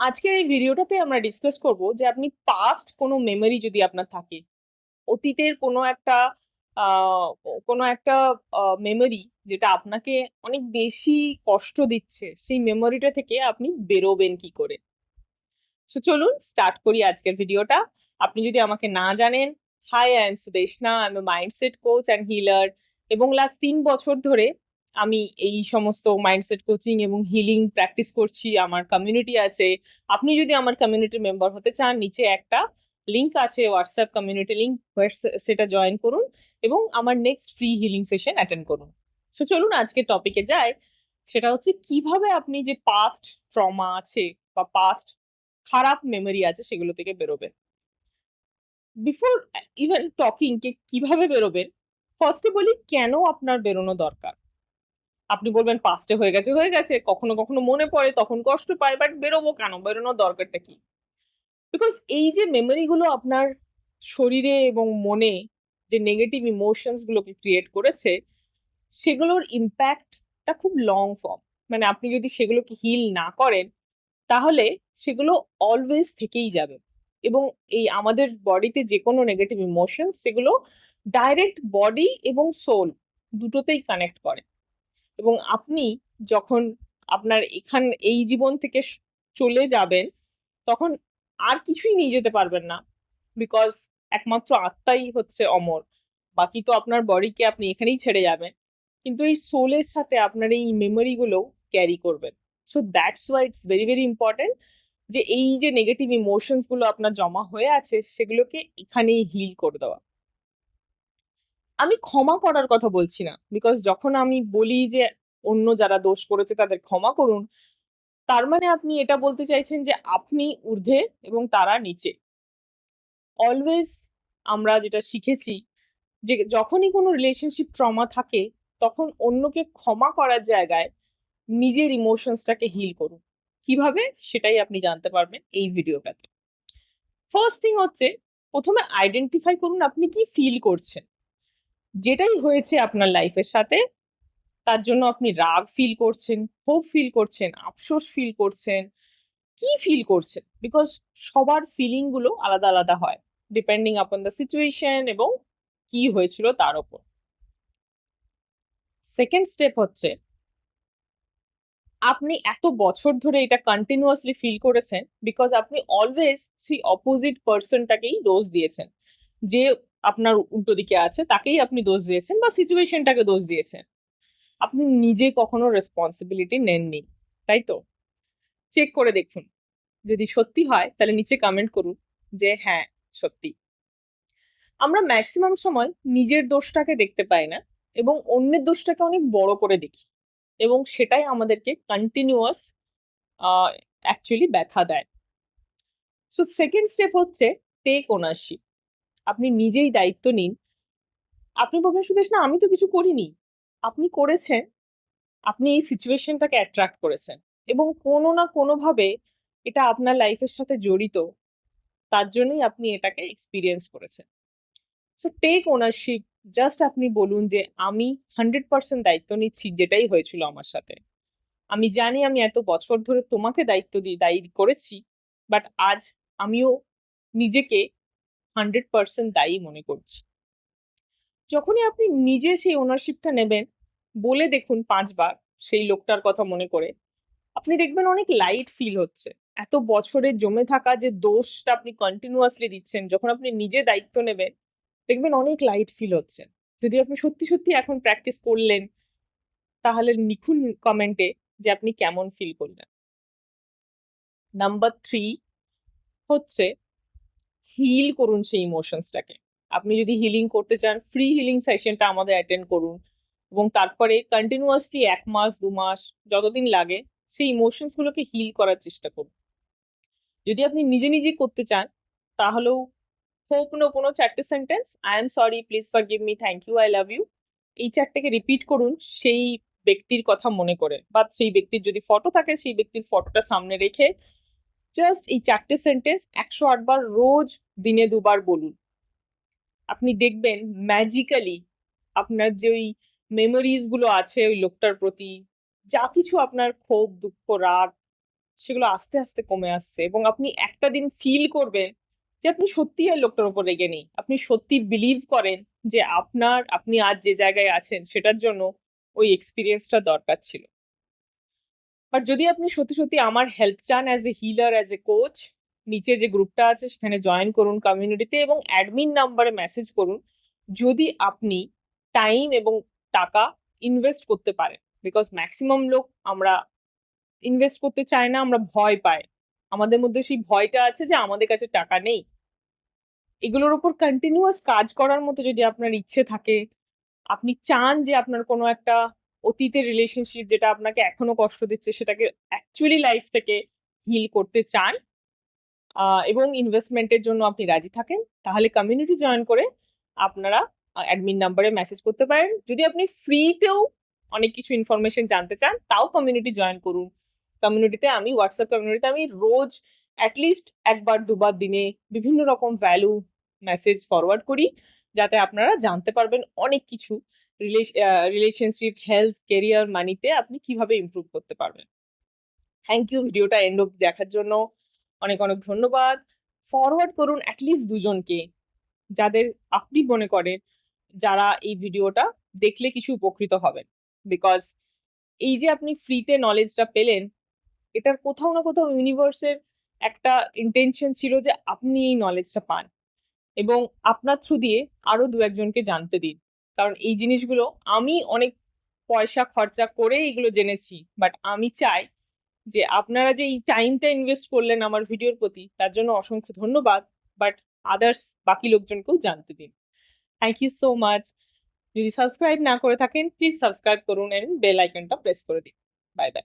আজকের এই ভিডিওটাতে আমরা ডিসকাস করব যে আপনি পাস্ট কোনো মেমরি যদি আপনার থাকে, অতীতের আহ, কোনো একটা মেমরি যেটা আপনাকে অনেক বেশি কষ্ট দিচ্ছে, সেই মেমোরিটা থেকে আপনি বেরোবেন কি করে। তো চলুন স্টার্ট করি আজকের ভিডিওটা। আপনি যদি আমাকে না জানেন, hi, I am Sudeshna, I am a mindset coach and healer, এবং লাস্ট 3 বছর ধরে আমি এই সমস্ত মাইন্ডসেট কোচিং এবং হিলিং প্র্যাকটিস করছি। আমার কমিউনিটি আছে। আপনি যদি আমার কমিউনিটির মেম্বার হতে চান, নিচে একটা লিংক আছে, হোয়াটসঅ্যাপ কমিউনিটি লিংক, সেটা জয়েন করুন এবং আমার next free healing session attend করুন। সো চলুন আজকে টপিকে যাই। সেটা হচ্ছে কিভাবে আপনি যে পাস্ট ট্রমা আছে বা পাস্ট খারাপ মেমোরি আছে সেগুলো থেকে বেরোবেন। বিফোর ইভেন টকিং কে কিভাবে বেরোবেন, ফার্স্টে বলি কেন আপনার বেরোনো দরকার। আপনি বলবেন পাস্টে হয়ে গেছে হয়ে গেছে, কখনো কখনো মনে পড়ে, তখন কষ্ট পায়, বাট বেরোবো কেন, বেরোনোর দরকারটা কি? বিকজ এই যে মেমোরি গুলো আপনার শরীরে এবং মনে যে নেগেটিভ ইমোশনস গুলোকে ক্রিয়েট করেছে, সেগুলোর ইম্প্যাক্টটা খুব লং ফর্ম। মানে আপনি যদি সেগুলোকে হিল না করেন, তাহলে সেগুলো অলওয়েজ থেকেই যাবে। এবং এই আমাদের বডিতে যে কোনো নেগেটিভ ইমোশন, সেগুলো ডাইরেক্ট বডি এবং সোল দুটোতেই কানেক্ট করে। এবং আপনি যখন আপনার এই জীবন থেকে চলে যাবেন, তখন আর কিছুই নিয়ে যেতে পারবেন না। বিকজ একমাত্র আত্মাই হচ্ছে অমর। বাকি তো আপনার বডিকে আপনি এখানেই ছেড়ে যাবেন, কিন্তু এই সোলের সাথে আপনার এই মেমোরি গুলো ক্যারি করবেন। So that's why it's very very important যে এই যে নেগেটিভ ইমোশনস গুলো আপনার জমা হয়ে আছে, সেগুলোকে এখানেই হিল করে দেওয়া। আমি ক্ষমা করার কথা বলছি না, বিকজ যখন আমি বলি যে অন্য যারা দোষ করেছে তাদের ক্ষমা করুন, তার মানে আপনি এটা বলতে চাইছেন যে আপনি ঊর্ধ্বে এবং তারা নিচে। অলওয়েজ আমরা যেটা শিখেছি যে যখনই কোনো রিলেশনশিপ ট্রমা থাকে, তখন অন্যকে ক্ষমা করার জায়গায় নিজের ইমোশনসটাকে হিল করুন। কিভাবে, সেটাই আপনি জানতে পারবেন এই ভিডিওটাতে। ফার্স্ট থিং হচ্ছে, প্রথমে আইডেন্টিফাই করুন আপনি কি ফিল করছেন। যেটাই হয়েছে আপনার লাইফের সাথে, তার জন্য আপনি রাগ ফিল করছেন, ক্ষোভ ফিল করছেন, আফসোস ফিল করছেন, কি ফিল করছেন। বিকজ সবার ফিলিং গুলো আলাদা আলাদা হয়, ডিপেন্ডিং আপন দ্য সিচুয়েশন এবং কি হয়েছিল তার উপর। সেকেন্ড স্টেপ হচ্ছে, আপনি এত বছর ধরে এটা কন্টিনিউয়াসলি ফিল করেছেন বিকজ আপনি অলওয়েজ সেই অপোজিট পার্সনটাকেই দোষ দিয়েছেন। যে আপনার উল্টো দিকে আছে তাকেই আপনি দোষ দিয়েছেন বা সিচুয়েশনটাকে দোষ দিয়েছেন। আপনি নিজে কখনো রেসপন্সিবিলিটি নেননি, তাই তো? চেক করে দেখুন, যদি সত্যি হয় তাহলে নিচে কমেন্ট করুন যে হ্যাঁ, সত্যি। আমরা ম্যাক্সিমাম সময় নিজের দোষটাকে দেখতে পাই না এবং অন্যের দোষটাকে অনেক বড় করে দেখি, এবং সেটাই আমাদেরকে কন্টিনিউয়াস অ্যাকচুয়ালি ব্যথা দেয়। সো সেকেন্ড স্টেপ হচ্ছে টেক ওনারশিপ। আপনি নিজেই দায়িত্ব নিন। আপনি বলবেন সুদেশ না, আমি তো কিছু করিনি। আপনি করেছেন। আপনি এই সিচুয়েশনটাকে অ্যাট্রাক্ট করেছেন এবং কোনো না কোনোভাবে এটা আপনার লাইফের সাথে জড়িত। তার জন্যই আপনি এটাকে এক্সপিরিয়েন্স করেছেন। So take ownership. জাস্ট আপনি বলুন যে আমি 100% দায়িত্ব নিচ্ছি যেটাই হয়েছিল আমার সাথে। আমি জানি আমি এত বছর ধরে তোমাকে দায়ী করেছি, বাট আজ আমিও নিজেকে 100% দায়ী মনে করছি। যখনই আপনি নিজে সেই ওনারশিপটা নেবেন, বলে দেখুন 5 বার সেই লোকটার কথা মনে করে, আপনি দেখবেন অনেক লাইট ফিল হচ্ছে। এত বছরের জমে থাকা যে দোষটা আপনি কন্টিনিউয়াসলি দিচ্ছেন, যখন আপনি নিজে দায়িত্ব নেবেন, দেখবেন অনেক লাইট ফিল হচ্ছে। যদি আপনি সত্যি সত্যি এখন প্র্যাকটিস করলেন, তাহলে লিখুন কমেন্টে যে আপনি কেমন ফিল করলেন। নাম্বার 3 হচ্ছে হিল করুন সেই ইমোশনসটাকে। আপনি যদি হিলিং করতে চান, ফ্রি হিলিং সেশনটা আমাদের অ্যাটেন্ড করুন এবং তারপরে কন্টিনিউয়াসলি 1 মাস 2 মাস যতদিন লাগে সেই ইমোশনস গুলোকে হিল করার চেষ্টা করুন। যদি আপনি নিজে নিজে করতে চান, তাহলেও হোপনোপোনো 4টে sentence, I am sorry, please forgive me, thank you, I love you, এই 4টেকে রিপিট করুন সেই ব্যক্তির কথা মনে করে, বা সেই ব্যক্তির যদি ফটো থাকে সেই ব্যক্তির ফটোটা সামনে রেখে জাস্ট এই 4টে সেন্টেন্স 108 বার রোজ দিনে 2 বার বলুন। আপনি দেখবেন ম্যাজিক্যালি আপনার যে ওই মেমোরিজ গুলো আছে ওই লোকটার প্রতি, যা কিছু আপনার ক্ষোভ দুঃখ রাগ সেগুলো আস্তে আস্তে কমে আসছে এবং আপনি একটা দিন ফিল করবেন যে আপনি সত্যি আর লোকটার উপর রেগে নেই, আপনি সত্যি বিলিভ করেন যে আপনি আজ যে জায়গায় আছেন সেটার জন্য ওই এক্সপিরিয়েন্সটা দরকার ছিল। বাট যদি আপনি সত্যি সত্যি আমার হেল্প চান as a healer, as a coach, নিচে যে গ্রুপটা আছে সেখানে জয়েন করুন কমিউনিটিতে এবং অ্যাডমিন নাম্বারে মেসেজ করুন যদি আপনি টাইম এবং টাকা ইনভেস্ট করতে পারেন। বিকজ ম্যাক্সিমাম লোক আমরা ইনভেস্ট করতে চায় না, আমরা ভয় পাই। আমাদের মধ্যে সেই ভয়টা আছে যে আমাদের কাছে টাকা নেই। এগুলোর উপর কন্টিনিউয়াস কাজ করার মতো যদি আপনার ইচ্ছে থাকে, আপনি চান যে আপনার কোনো একটা অতীতের রিলেশনশিপ যেটা আপনাকে এখনো কষ্ট দিচ্ছে সেটাকে অ্যাকচুয়ালি লাইফ থেকে হিল করতে চান এবং ইনভেস্টমেন্টের জন্য আপনি রাজি থাকেন, তাহলে কমিউনিটি জয়েন করে আপনারা অ্যাডমিন নাম্বারে মেসেজ করতে পারেন। যদি আপনি ফ্রিতেও অনেক কিছু ইনফরমেশন জানতে চান তাও কমিউনিটি জয়েন করুন। হোয়াটসঅ্যাপ কমিউনিটিতে আমি রোজ অ্যাটলিস্ট একবার দুবার দিনে বিভিন্ন রকম ভ্যালু মেসেজ ফরওয়ার্ড করি যাতে আপনারা জানতে পারবেন অনেক কিছু রিলেশনশিপ, হেলথ, কেরিয়ার, মানিতে আপনি কিভাবে ইমপ্রুভ করতে পারবেন। থ্যাংক ইউ ভিডিওটা এন্ড অব্দি দেখার জন্য। অনেক অনেক ধন্যবাদ। ফরওয়ার্ড করুন অ্যাটলিস্ট দুজনকে যাদের আপনি মনে করেন যারা এই ভিডিওটা দেখলে কিছু উপকৃত হবেন। বিকজ এই যে আপনি ফ্রিতে নলেজটা পেলেন, এটার কোথাও না কোথাও ইউনিভার্সের একটা ইন্টেনশন ছিল যে আপনি এই নলেজটা পান এবং আপনার থ্রু দিয়ে আরো দু একজনকে জানতে দিন। কারণ এই জিনিসগুলো আমি অনেক পয়সা খরচা করে এগুলো জেনেছি, বাট আমি চাই যে আপনারা যে এই টাইমটা ইনভেস্ট করলেন আমার ভিডিওর প্রতি তার জন্য অসংখ্য ধন্যবাদ। বাট আদার্স বাকি লোকজনকেও জানতে দিন। Thank you so much. যদি সাবস্ক্রাইব না করে থাকেন প্লিজ সাবস্ক্রাইব করুন এবং বেল আইকনটা প্রেস করে দিন। Bye bye.